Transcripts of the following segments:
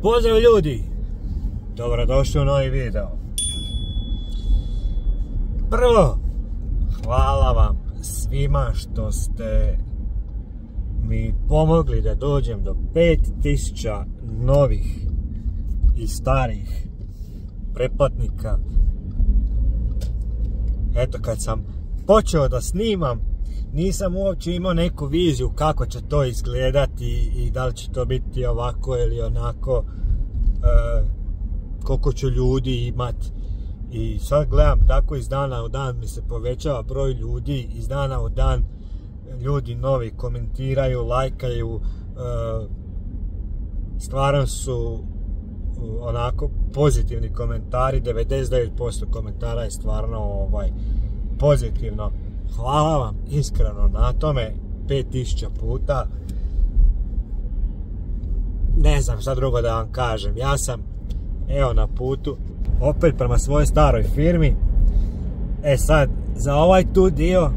Pozdrav ljudi! Dobrodošli u novi video. Prvo, hvala vam svima što ste mi pomogli da dođem do 5000 novih i starih pretplatnika. Eto, kad sam počeo da snimam, nisam uopće imao neku viziju kako će to izgledati i da li će to biti ovako ili onako, koliko će ljudi imati. I sad gledam tako iz dana u dan mi se povećava broj ljudi, iz dana u dan ljudi novi komentiraju, lajkaju, stvarno su onako pozitivni komentari, 99% komentara je stvarno pozitivno. Hvala vam iskreno na tome, 5000 puta. Ne znam šta drugo da vam kažem, ja sam evo na putu opet prema svojoj staroj firmi. E sad, za ovaj tu dio,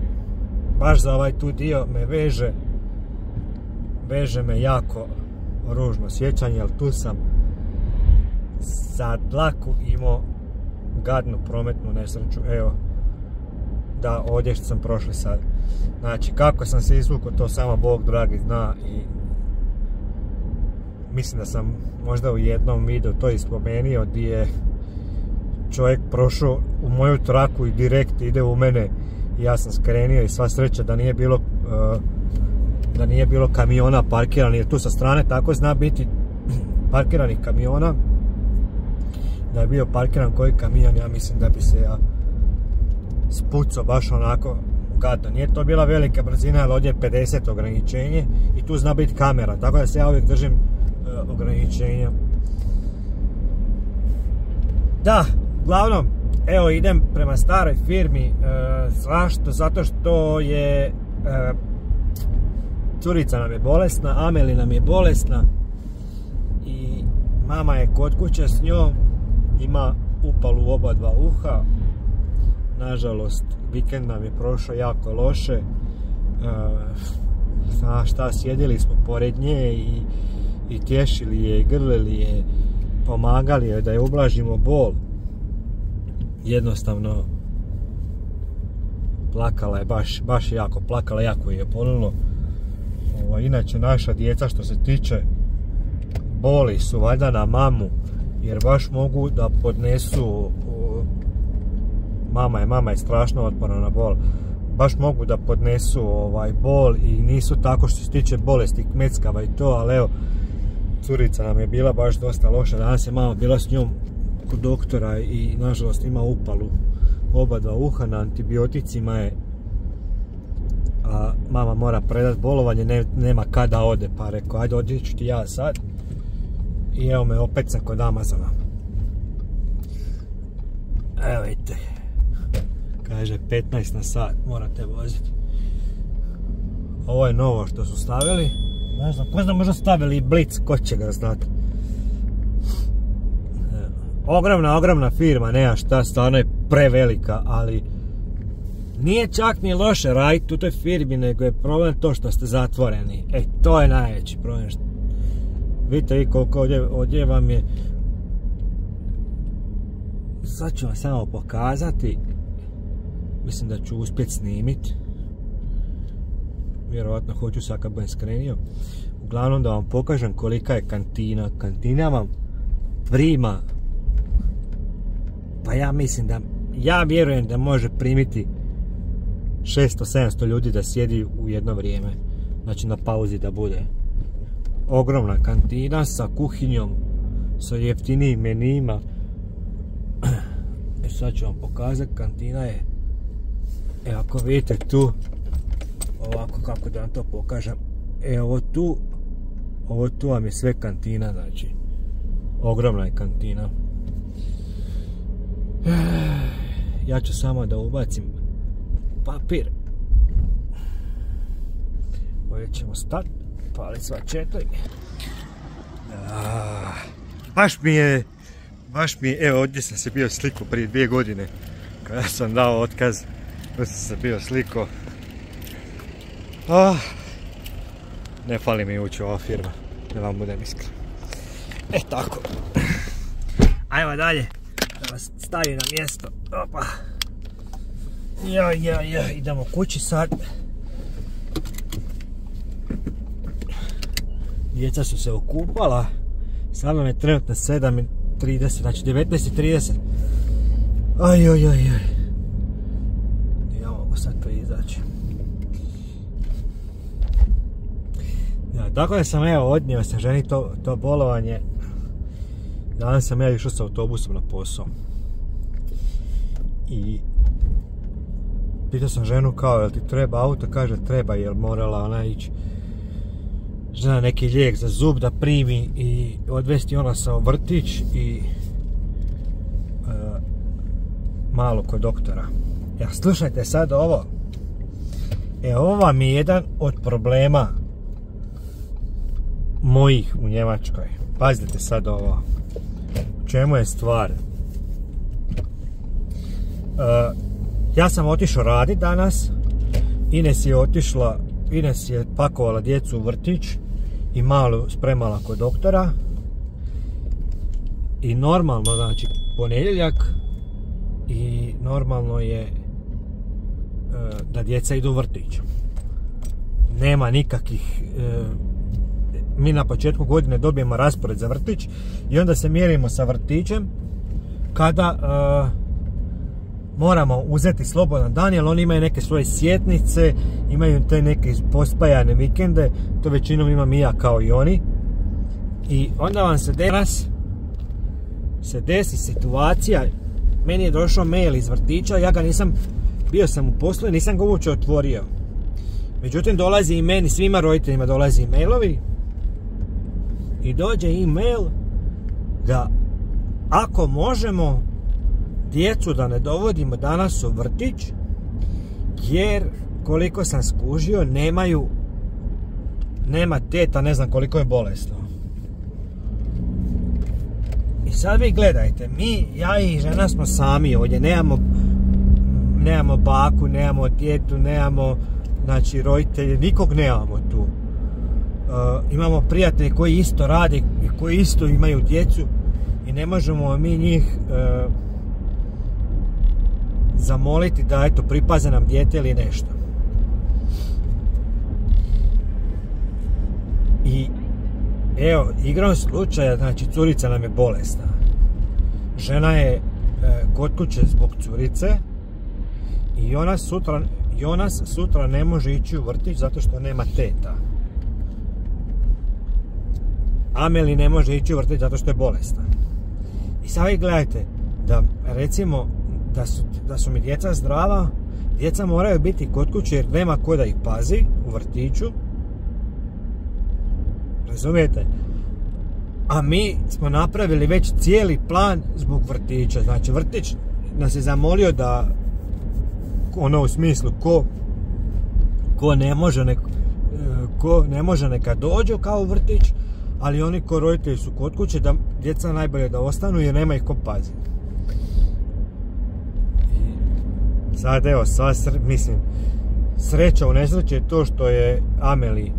baš za ovaj tu dio me veže me jako ružno sjećanje, jer tu sam za dlaku imao gadnu prometnu nesreću. Evo, da, ovdje što sam prošli sad. Znači, kako sam se izvukao, to samo Bog dragi zna. I mislim da sam možda u jednom videu to ispomenuo, gdje je čovjek prošao u moju traku i direkt ide u mene i ja sam skrenio, i sva sreća da nije bilo kamiona parkiranih, jer tu sa strane tako zna biti parkiranih kamiona. Da je bio parkiran koji kamion, ja mislim da bi se ja spucao baš onako gadno. Nije to bila velika brzina, ali ovdje je 50 ograničenje i tu zna biti kamera, tako da se ja uvijek držim ograničenja. Da, uglavnom, evo idem prema staroj firmi. Zašto? Zato što je curica nam je bolesna, Ameli nam je bolesna i mama je kod kuće s njom, ima upalu u oba dva uha. Nažalost, vikend nam je prošao jako loše. Šta, sjedili smo pored nje i tješili je, i grlili je, pomagali je da je ublažimo bol. Jednostavno plakala je, baš jako plakala, jako je bolilo. Inače, naša djeca što se tiče boli su valjda na mamu, jer baš mogu da podnesu, mama je strašno otporna na bol, baš mogu da podnesu bol i nisu tako što se tiče bolesti kmeckava i to, ali evo, curica nam je bila baš dosta loša. Danas je mama bila s njom kod doktora i nažalost ima upalu oba dva uha, na antibioticima je, a mama mora predat bolovanje, nema kada ode, pa rekao ajde otiću ti ja sad. I evo me, opet sam kod Amazona. Evo vidite, kaže 15 na sat morate voziti. Ovo je novo što su stavili. Ne znam, ko zna, možda stavili i Blitz, ko će ga znati. Ogromna firma, nema šta, stvarno je prevelika, ali nije čak ni loše raditi u toj firmi, nego je problem to što ste zatvoreni. To je najveći problem. Vidite vi koliko ovdje vam je. Sad ću vam samo pokazati. Mislim da ću uspjeti snimiti. Vjerovatno hoću sad kad budem skrenio. Uglavnom da vam pokažem kolika je kantina. Kantina vam prima, pa ja mislim da, ja vjerujem da može primiti 600-700 ljudi da sjedi u jedno vrijeme. Znači na pauzi da bude. Ogromna kantina sa kuhinjom, sa jeftinijim menijima. Sad ću vam pokazati, kantina je, evo ako vidite tu, ovako kako da vam to pokažem, ovo tu vam je sve kantina, znači ogromna je kantina. Ja ću samo da ubacim papir. Ovdje ćemo stati, palit sva 4. Baš mi je, evo ovdje sam se bio sliko prije 2 godine, kada sam dao otkaz, tu sam se bio sliko. Ne fali mi ući u ova firma, da vam budem iskren. tako. Ajmo dalje. Da vas stavi na mjesto. Opa. Idemo kući sad. Djeca su se okupala. Sad vam je trenutno 7:30, znači 19:30. Ja mogu sad to izaći. Tako da sam odnio sa ženi to bolovanje. Danas sam išao sa autobusom na posao. I pitao sam ženu kao, jel ti treba auto? Kaže treba, jer morala ona ići žena neki lijek za zub da primi i odvesti ona sa u vrtić i malo kod doktora. Slušajte sad ovo. Ovo vam je jedan od problema mojih u Njemačkoj. Pazite sad ovo. U čemu je stvar? Ja sam otišao raditi danas. Ines je pakovala djecu u vrtić i malo spremala kod doktora. I normalno, znači, ponedjeljak i normalno je da djeca idu u vrtić. Nema nikakvih... Mi na početku godine dobijemo raspored za vrtić i onda se mjerimo sa vrtićem kada moramo uzeti slobodan dan, jer oni imaju neke svoje sjetnice, imaju te neke pospajane vikende, to većinom imam i ja kao i oni. I onda vam se desi situacija, meni je došao mail iz vrtića, ja ga nisam, bio sam u poslu i nisam ga uopće otvorio. Međutim, dolazi i meni, svima roditeljima dolazi mailovi i dođe e-mail da ako možemo djecu da ne dovodimo danas u vrtić, jer koliko sam skužio nema teta, ne znam koliko je bolesno. I sad vi gledajte, ja i žena smo sami ovdje, nemamo baku, nemamo djetu, nemamo, znači, roditelje, nikog nemamo tu. Imamo prijatelje koji isto rade i koji isto imaju djecu i ne možemo mi njih zamoliti da eto pripaze nam dijete ili nešto. I evo, igrom slučaja, znači curica nam je bolesna. Žena je kod kuće zbog curice i ona sutra ne može ići u vrtić zato što nema teta. Ameli ne može ići u vrtić zato što je bolesna. I sad vi gledajte, da recimo da su mi djeca zdrava, djeca moraju biti kod kuće jer nema ko da ih pazi u vrtiću. Razumijete? A mi smo napravili već cijeli plan zbog vrtića. Znači vrtić nas je zamolio da u smislu ko ne može neka dođu kao u vrtić, ali oni ko roditelji su kod kuće, da djeca najbolje da ostanu jer nema ih ko pazi. Sad evo, sreća u nesreći je to što je Ameli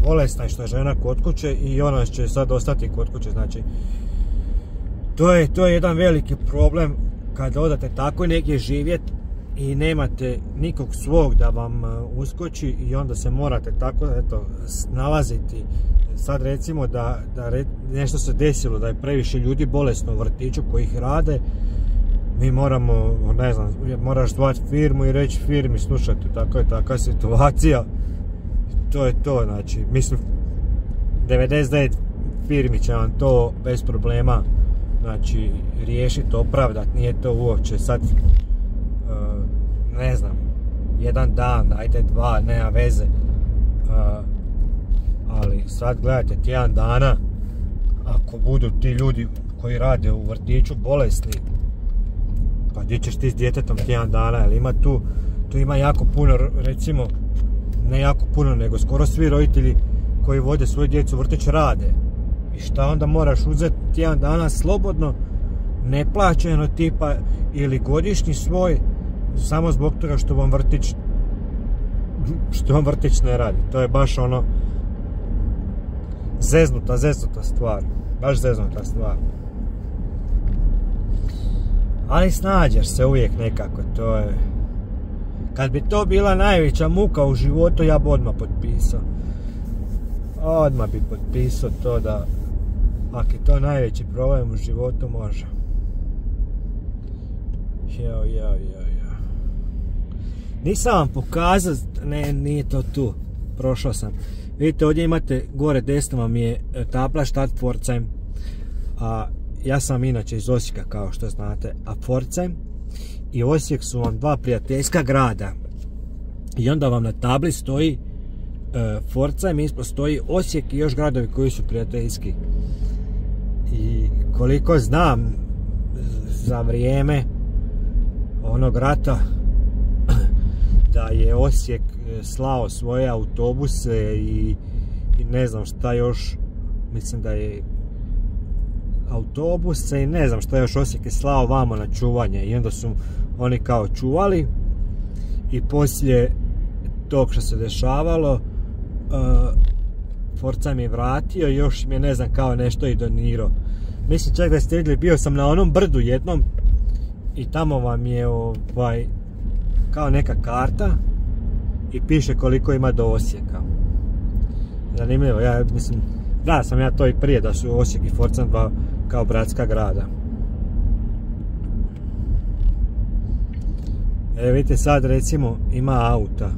bolesna i što je žena kod kuće i ona će sad ostati kod kuće. Znači, to je jedan veliki problem kad odate tako negdje živjeti i nemate nikog svog da vam uskoči i onda se morate tako snalaziti. Sad recimo da nešto se desilo, da je previše ljudi bolesno u vrtiću koji ih rade, mi moramo, ne znam, moraš zvati firmu i reći firmi, slušajte, takva situacija. To je to, znači, mislim, 99 firmi će vam to bez problema, znači, riješiti, opravdati, nije to uopće sad, ne znam, jedan dan, ajde dva, nema veze, ali sad gledajte, tjedan dana, ako budu ti ljudi koji rade u vrtiću bolesni, pa gdje ćeš ti s djetetom tjedan dana, jer ima tu ima jako puno, recimo, ne jako puno, nego skoro svi roditelji koji vode svoju djecu u vrtić rade. I šta onda moraš uzeti tjedan dana slobodno, neplaćeno tipa, ili godišnji svoj, samo zbog toga što vam vrtić ne radi. To je baš ono zeznuta stvar. Baš zeznuta stvar. Ali snađeš se uvijek nekako, to je... Kad bi to bila najveća muka u životu, ja bi odmah potpisao. Odmah bi potpisao to da... Ako je to najveći problem u životu, može. Jo. Nisam vam pokazao, ne, nije to tu. Prošao sam. Vidite, ovdje imate, gore desno vam je tabla Stadt Pforzheim. A ja sam inače iz Osijeka, kao što znate. A Pforzheim i Osijek su vam dva prijateljska grada. I onda vam na tabli stoji Pforzheim, ispod stoji Osijek i još gradovi koji su prijateljski. I koliko znam, za vrijeme onog rata, da je Osijek slao svoje autobuse i ne znam šta još, mislim da je autobuse i ne znam šta još Osijek je slao vamo na čuvanje i onda su oni kao čuvali i poslije tog što se dešavalo Pforzheim je vratio i još im je ne znam kao nešto i donirao. Mislim čak da ste vidjeli, bio sam na onom brdu jednom i tamo vam je kao neka karta i piše koliko ima do Osijeka. Zanimljivo, ja mislim, da sam ja to i prije da su Osijek i Pforzheim dva kao bratska grada. Vidite sad recimo ima auta.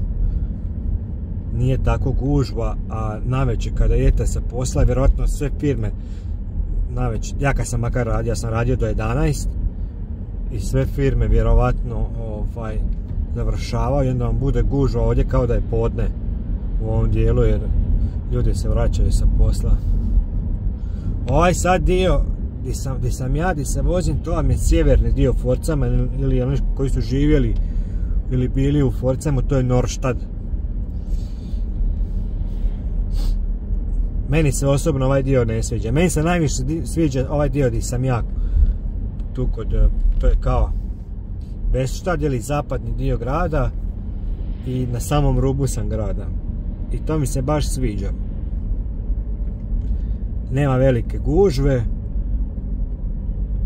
Nije tako gužva, a navečer kada idete sa posla, vjerojatno sve firme navečer, ja kad sam makar radio, ja sam radio do 11 i sve firme vjerovatno završavaju i onda vam bude gužva ovdje kao da je podne u ovom dijelu jer ljudi se vraćaju sa posla. Ovaj sad dio gdje se vozim, to vam je sjeverni dio Pforzheima ili oni koji su živjeli ili bili u Pforzheimu, to je Norrstadt. Meni se osobno ovaj dio ne sviđa. Meni se najviše sviđa ovaj dio gdje sam ja tu kod, to je kao Weststadt ili zapadni dio grada i na samom rubu sam grada. I to mi se baš sviđa. Nema velike gužve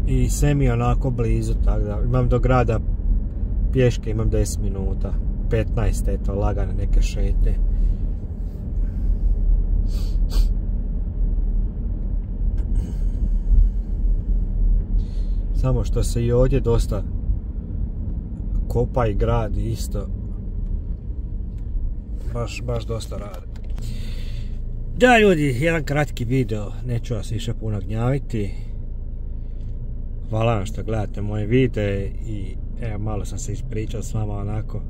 i sve mi je onako blizu, tako da imam do grada pješke, imam 10 minuta, 15, eto, lagane neke šetnje. Samo što se i ovdje dosta kopa i gradi isto. Baš dosta rade. Da ljudi, jedan kratki video, neću vas više puno gnjaviti. Hvala vam što gledate moje videe i evo malo sam se ispričao s vama onako.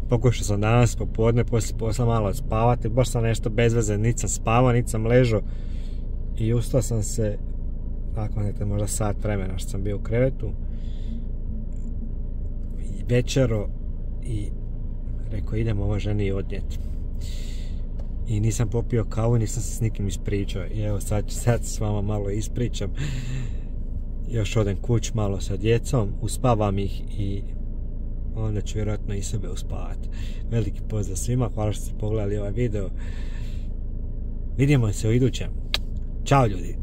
Pokušao sam danas popodne poslije posla malo spavati, baš sam nešto bez veze, niti sam spavao, niti sam ležao i ustao sam se nakon možda sat vremena što sam bio u krevetu večero i rekao idem ovo ženi odnijeti i nisam popio kavu, nisam se s nikim ispričao i evo sad s vama malo ispričam, još odem kuć malo sa djecom, uspavam ih i onda ću vjerojatno i sebe uspavati. Veliki pozdrav svima, hvala što ste pogledali ovaj video, vidimo se u idućem. Ćao ljudi.